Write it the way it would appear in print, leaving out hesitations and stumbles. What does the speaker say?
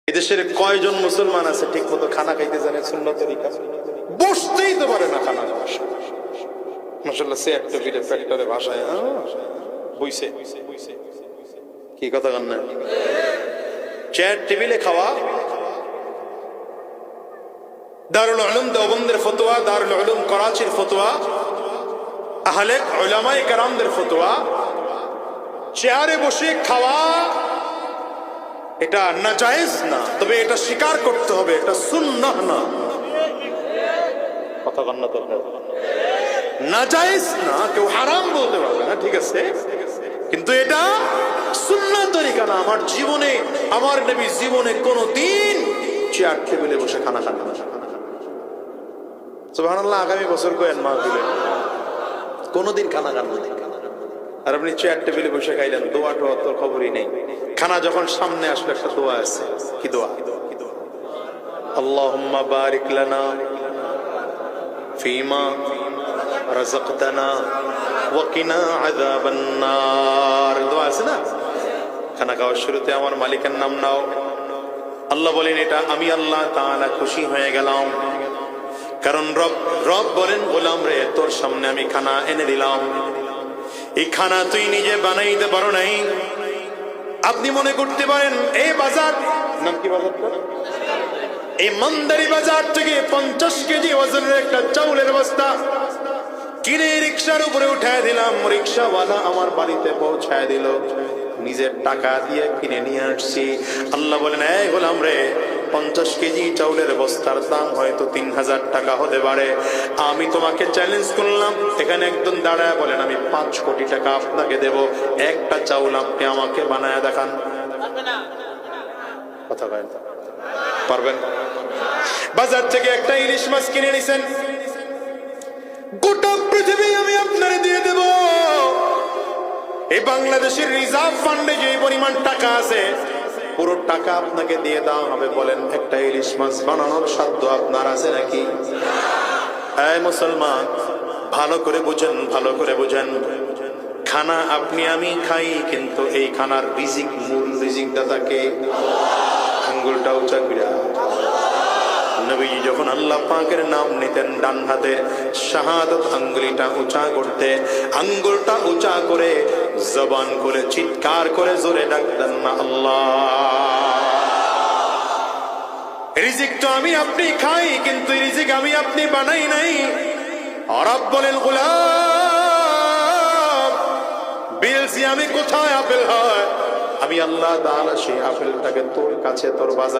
এদেশের কয়জন মুসলমান আছে ঠিক মতো খানা খাইতে জানে সুন্নাত তরিকা? বসতেই তো পারে না খানা খাওয়ার সময়। মাশাআল্লাহ সে একটা ভিডিও ফ্যাক্টরে ভাষায় বইছে কি কথা কান না চেয়ার টেবিলে খাওয়া। দারুল উলুম দেওবন্দের ফতোয়া, দারুল উলুম করাচির ফতোয়া, আহলে উলামায়ে কেরামদের ফতোয়া, চেয়ারে বসে খাওয়া এটা নাজায়েজ না, তবে এটা স্বীকার করতে হবে এটা সুন্নাহ না। কথা কান না তো নাজায়েজ না, কেউ হারাম বলতে পারবে না, ঠিক আছে, কিন্তু এটা সুন্নাহ তরিকা না। আমার জীবনে, আমার নবী জীবনে কোনোদিন চেয়ার টেবিলে বসে খানা খান না। সুবহানাল্লাহ। আগামী বছর কয়েন মা দিলে কোনোদিন খানা খান না। আর আপনি চেয়ার টেবিলে বসে খাইলেন, দোয়া টোয়া তোর খবরই নেই। খানা যখন সামনে আসলে একটা দোয়া আছে, কি দোয়া? আল্লাহুম্মা বারিক লানা ফিমা রাযাকতানা ওয়া কিনা আযাবান নার, দোয়া আছে না? খানা খাওয়ার শুরুতে আমার মালিকের নাম নাও। আল্লাহ বলেন এটা আমি আল্লাহ তাআলা খুশি হয়ে গেলাম, কারণ রব বলেন গোলাম রে তোর সামনে আমি খানা এনে দিলাম, এই খানা তুই নিজে বানাইতে পারো নাই। আপনি মনে করতে পারেন এই বাজার, নাম কি বাজারটা? এই মন্দারি বাজার থেকে 50 কেজি ওজনের একটা চাউলের বস্তা কিনে রিকশার উপরে উঠায় দিলাম, রিকশাওয়ালা আমার বাড়িতে পৌঁছায় দিল, নিজের টাকা দিয়ে কিনে নিয়ে আসছি। আল্লাহ বলেন এই গোলাম রে 50 কেজি চাউলের বস্তার দাম হয়তো 3000 টাকা হতে পারে, আমি তোমাকে চ্যালেঞ্জ করলাম, এখানে একদম দাঁড়ায় বলেন আমি 5 কোটি টাকা আপনাকে দেব, একটা চাউল আপনি আমাকে বানায় দেখান। কথা বলেন পারবেন? বাজার থেকে একটা ইলিশ মাছ কিনে নিছেন, গোটা পৃথিবী আমি আপনারে দিয়ে দেব, এই বাংলাদেশের রিজার্ভ ফান্ডে যে পরিমাণ টাকা আছে পুরো টাকা আপনাকে দিয়ে দেওয়া হবে। বলেন একটা ইলিশ মাছ বানানোর সাধ্য আপনার আছে নাকি? এই মুসলমান ভালো করে বুঝেন, ভালো করে বুঝেন, খানা আপনি আমি খাই, কিন্তু এই খানার রিজিক, মূল রিজিক দাতাকে আঙ্গুলটা উঁচা করে নবীজি যখন আল্লাহ পাকের নাম নিতেন ডান হাতে শাহাদাত আঙ্গুলিটা উঁচা করতে, আঙ্গুলটা উঁচা করে জবান করে চিৎকার করে জোরে ডাকতেন না আল্লাহ। রিজিক তো আমি আপনি খাই, কিন্তু রিজিক আমি আপনি বানাই নাই। রব বলেন গোলাম বিলসি আমি কোথায় আপেল হয়, আমি আল্লাহ তাআলা সেই আপেলটাকে তোর কাছে তোর বাজার